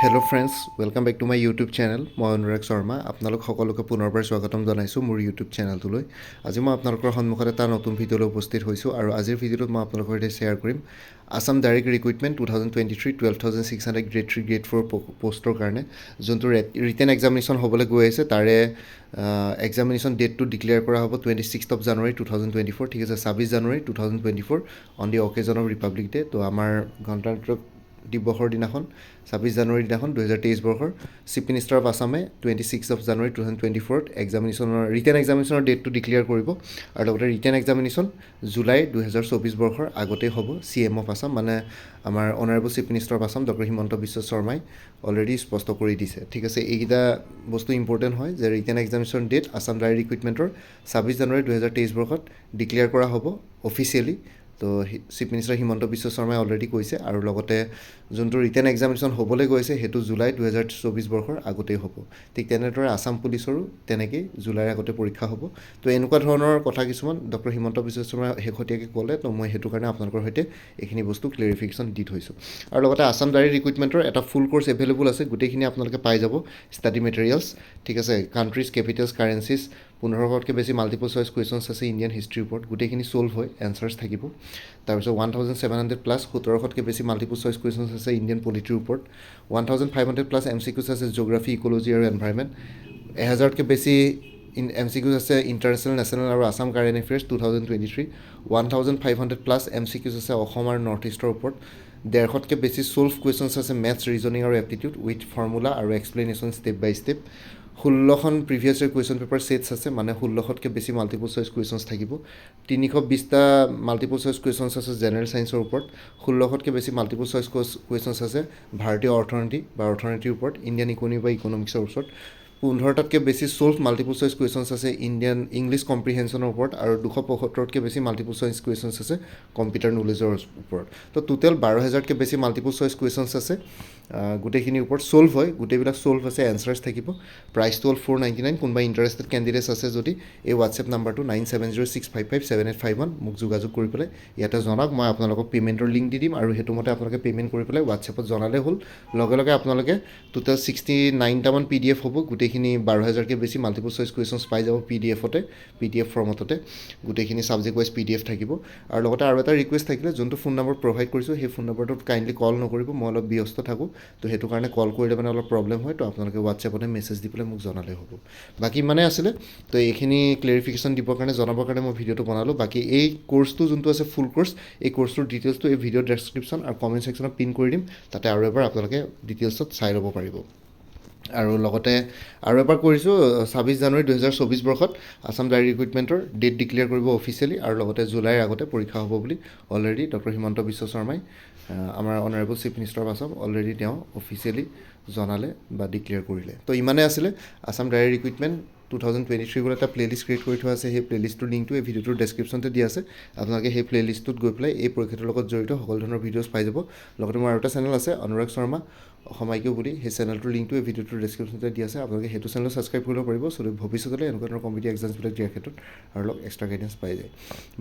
Hello' friends, welcome back to my YouTube channel. মই অনুৰাগ শৰ্মা। আপোনালোক সকলোকে পুনৰবাৰ স্বাগতম জনাইছোঁ মোৰ ইউটিউব চেনেলটোলৈ। আজি মই আপোনালোকৰ সন্মুখত এটা নতুন ভিডিঅ'লৈ উপস্থিত হৈছোঁ আৰু আজিৰ ভিডিঅ'টোত মই আপোনালোকৰ সৈতে শ্বেয়াৰ কৰিম Assam direct recruitment 2023 12,600 grade 3 grade 4 পষ্টৰ কাৰণে যোনটো ৰিটেন এক্সামিনেশ্যন হ'বলৈ গৈ আছে তাৰে এক্সামিনেশ্যন ডেটটো ডিক্লেয়াৰ কৰা হ'ব 26 জানুৱাৰী 2024, ঠিক আছে, 26 জানুৱাৰী 2024 on the অকেজন of Republic day. তো আমাৰ গণতন্ত্ৰ দিৱসৰ দিনাখন 26 জানুৱাৰীৰ দিনাখন 2023 বৰ্ষৰ চিফ মিনিষ্টাৰ অফ আছামে 26 জানুৱাৰী 2024 ৰিটেন এক্সামিনেশ্যনৰ ডেটটো ডিক্লেয়াৰ কৰিব আৰু লগতে ৰিটেন এক্সামিনেশ্যন জুলাই 2024 বৰ্ষৰ আগতেই হ'ব। CM অফ আছাম মানে আমাৰ honourable chief minister of Assam doctor Himanta Biswa শৰ্মাই অলৰেডি স্পষ্ট কৰি দিছে, ঠিক আছে। এইকেইটা বস্তু ইম্পৰ্টেণ্ট হয় যে written examination date Assam direct ৰিক্ৰুইটমেণ্টৰ 26 জানুৱাৰী 2023 বৰ্ষত ডিক্লেয়াৰ কৰা হ'ব অফিচিয়েলি। তো চিফ মিনিষ্টাৰ হিমন্ত বিশ্ব শৰ্মাই অলৰেডি কৈছে আৰু লগতে যোনটো ৰিটেন এক্সামিনেশ্যন হ'বলৈ গৈছে সেইটো জুলাই 2024 বৰ্ষৰ আগতেই হ'ব। ঠিক তেনেদৰে আছাম পুলিচৰো তেনেকেই জুলাইৰ আগতে পৰীক্ষা হ'ব। তো এনেকুৱা ধৰণৰ কথা কিছুমান ডক্টৰ হিমন্ত বিশ্ব শৰ্মাই শেহতীয়াকৈ ক'লে, তো মই সেইটো কাৰণে আপোনালোকৰ সৈতে এইখিনি বস্তু ক্লেৰিফিকেশ্যন দি থৈছোঁ। আৰু লগতে আছাম ডাইৰেক্ট ৰিক্ৰুইটমেণ্টৰ এটা ফুল কোৰ্চ এভেইলেবল আছে, গোটেইখিনি আপোনালোকে পাই যাব। ষ্টাডি মেটেৰিয়েলছ, ঠিক আছে, কাণ্ট্ৰিজ, কেপিটেলছ, কাৰেঞ্চিজ, 1500তকৈ বেছি মাল্টিপল চইচ কুৱেশ্যনছ আছে ইণ্ডিয়ান হিষ্ট্ৰীৰ ওপৰত, গোটেইখিনি ছল্ভ হয়, এনচাৰ্ছ থাকিব। তাৰপিছত 1700 প্লাছ 1700তকৈ বেছি মাল্টিপল চইচ কুৱেশ্যনছ আছে ইণ্ডিয়ান পলিটিৰ ওপৰত, 1500 প্লাছ MCQs আছে জিঅ'গ্ৰাফী, ইক'লজি আৰু এনভাইৰমেণ্ট, 1000তকৈ বেছি MCQs আছে ইণ্টাৰনেশ্যনেল, নেশ্যনেল আৰু Assam current affairs 2023, 1500 plus MCQs আছে অসম আৰু নৰ্থ ইষ্টৰ ওপৰত, 150তকৈ বেছি ছল্ভ কুৱেশ্যনছ আছে মেথছ, ৰিজনিং আৰু এপ্টিটিউড উইথ ফৰ্মুলা আৰু এক্সপ্লেনেশ্যন ষ্টেপ বাই ষ্টেপ, 16খন previous year question paper sets আছে, মানে 1600তকৈ বেছি মাল্টিপল চইচ কুৱেশ্যনছ থাকিব, 320টা মাল্টিপল চইচ কুৱেশ্যনছ আছে জেনেৰেল ছায়েন্সৰ ওপৰত, 1600তকৈ বেছি মাল্টিপল চইচ কুৱেশ্যনছ আছে ভাৰতীয় অৰ্থনীতি বা অৰ্থনীতিৰ ওপৰত, ইণ্ডিয়ান ইকনমি বা ইকনমিক্সৰ ওপৰত, 15টাতকৈ বেছি ছল্ভ মাল্টিপল চইচ কুৱেশ্যনছ আছে ইণ্ডিয়ান ইংলিছ কম্প্ৰিহেনশ্যনৰ ওপৰত আৰু 275তকৈ বেছি মাল্টিপল চইচ কুৱেশ্যনছ আছে কম্পিউটাৰ নলেজৰ ওপৰত। তো টোটেল 12,000তকৈ বেছি মাল্টিপল চইচ কুৱেশ্যনছ আছে, গোটেইখিনিৰ ওপৰত ছল্ভ হয়, গোটেইবিলাক ছল্ভ আছে, এনচাৰ্ছ থাকিব। প্ৰাইচটো হ'ল 499। কোনোবা ইণ্টাৰেষ্টেড কেণ্ডিডেটছ আছে যদি এই হোৱাটছএপ নাম্বাৰটো 9706557851 মোক যোগাযোগ কৰি পেলাই ইয়াতে জনাওক। মই আপোনালোকক পে'মেণ্টৰ লিংক দি দিম আৰু সেইটো মতে আপোনালোকে পে'মেণ্ট কৰি পেলাই হোৱাটছএপত জনালে হ'ল। লগে লগে আপোনালোকে টোটেল 69টামান PDF হ'ব, গোটেইখিনি 12,000তকৈ বেছি মাল্টিপল চইচ কুৱেশ্যনছ পাই যাব PDF ফৰ্মেটতে, গোটেইখিনি ছাবজেক্ট ৱাইজ PDF থাকিব। আৰু লগতে আৰু এটা ৰিকুৱেষ্ট থাকিলে, যোনটো ফোন নম্বৰ প্ৰভাইড কৰিছোঁ সেই ফোন নম্বৰটোত কাইণ্ডলি কল নকৰিব, মই অলপ ব্যস্ত থাকোঁ, তো সেইটো কাৰণে কল কৰিলে মানে অলপ প্ৰব্লেম হয়, তো আপোনালোকে হোৱাটছএপতে মেছেজ দি পেলাই মোক জনালে হ'ব। বাকী ইমানে আছিলে, তো এইখিনি ক্লেৰিফিকেশ্যন দিবৰ কাৰণে জনাবৰ কাৰণে মই ভিডিঅ'টো বনালোঁ। বাকী এই কোৰ্চটো যোনটো আছে ফুল কোৰ্চ, এই কোৰ্চটোৰ ডিটেইলছটো এই ভিডিঅ'ৰ ডেছক্ৰিপশ্যন আৰু কমেণ্ট ছেকশ্যনত পিন কৰি দিম, তাতে আৰু এবাৰ আপোনালোকে ডিটেইলছত চাই ল'ব পাৰিব। আৰু লগতে আৰু এবাৰ কৰিছোঁ, 26 জানুৱাৰী 2024 বৰ্ষত আছাম ডাইৰেক্ট ৰিক্ৰুইটমেণ্টৰ ডেট ডিক্লেয়াৰ কৰিব অফিচিয়েলি আৰু লগতে জুলাইৰ আগতে পৰীক্ষা হ'ব বুলি অলৰেডি ডক্টৰ হিমন্ত বিশ্ব শৰ্মাই আমাৰ honourable chief minister of Assam already তেওঁ অফিচিয়েলি জনালে বা ডিক্লেয়াৰ কৰিলে। তো ইমানে আছিলে আছাম ডাইৰেক্ট ৰিক্ৰুইটমেণ্ট 2023 বুলি এটা প্লে'লিষ্ট ক্ৰিয়েট কৰি থোৱা আছে, সেই প্লে'লিষ্টটোৰ লিংকটো এই ভিডিঅ'টোৰ ডেছক্ৰিপশ্যনতে দিয়া আছে। আপোনালোকে সেই প্লে'লিষ্টটোত গৈ পেলাই এই পৰীক্ষাটোৰ লগত জড়িত সকলো ধৰণৰ ভিডিঅ'জ পাই যাব। লগতে মোৰ আৰু এটা চেনেল আছে অনুৰাগ শৰ্মা অসম IQ বুলি, সেই চেনেলটোৰ লিংকটো এই ভিডিঅ'টোৰ ডেছক্ৰিপশ্যনতে দিয়া আছে। আপোনালোকে সেইটো চেনেল ছাবস্ক্ৰাইব কৰিব পাৰিব, চ' ভৱিষ্যতলৈ এনেকুৱা ধৰণৰ কম্পিটিভ এক্সামছবিলাক দিয়াৰ ক্ষেত্ৰত আৰু অলপ এক্সট্ৰা গাইডেঞ্চ পাই যায়।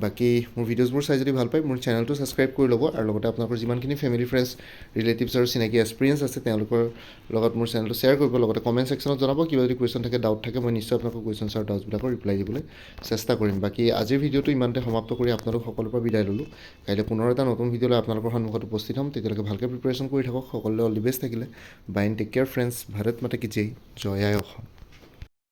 বাকী মোৰ ভিডিঅ'জবোৰ চাই যদি ভাল পায় মোৰ চেনেলটো ছাবস্ক্ৰাইব কৰি ল'ব আৰু লগতে আপোনালোকৰ যিমানখিনি ফেমিলি, ফ্ৰেণ্ডছ, ৰিলেটিভছ আৰু চিনাকি এক্সপিৰিয়েঞ্চ আছে তেওঁলোকৰ লগত মোৰ চেনেলটো শ্বেয়াৰ কৰিব। লগতে কমেণ্ট ছেকশ্যনত জনাব, কিবা যদি কুৱেশ্যন থাকে, ডাউট থাকে, মই নিশ্চয় আপোনালোকৰ কুৱেশ্যনছ আৰু ডাউটছবিলাকৰ ৰিপ্লাই দিবলৈ চেষ্টা কৰিম। বাকী আজিৰ ভিডিঅ'টো ইমানতে সমাপ্ত কৰি আপোনালোক সকলোৰ পৰা বিদায় ল'লোঁ। কাইলৈ পুনৰ এটা নতুন ভিডিঅ' লৈ আপোনালোকৰ সন্মুখত উপস্থিত হ'ম। তেতিয়ালৈকে ভালকৈ প্ৰিপেৰেশ্যন কৰি থাকক। সকলোলৈ অল দি বেষ্ট থাকিলে। Bye and take care friends. Bharat Mata কি জয়, জয় আই অসম।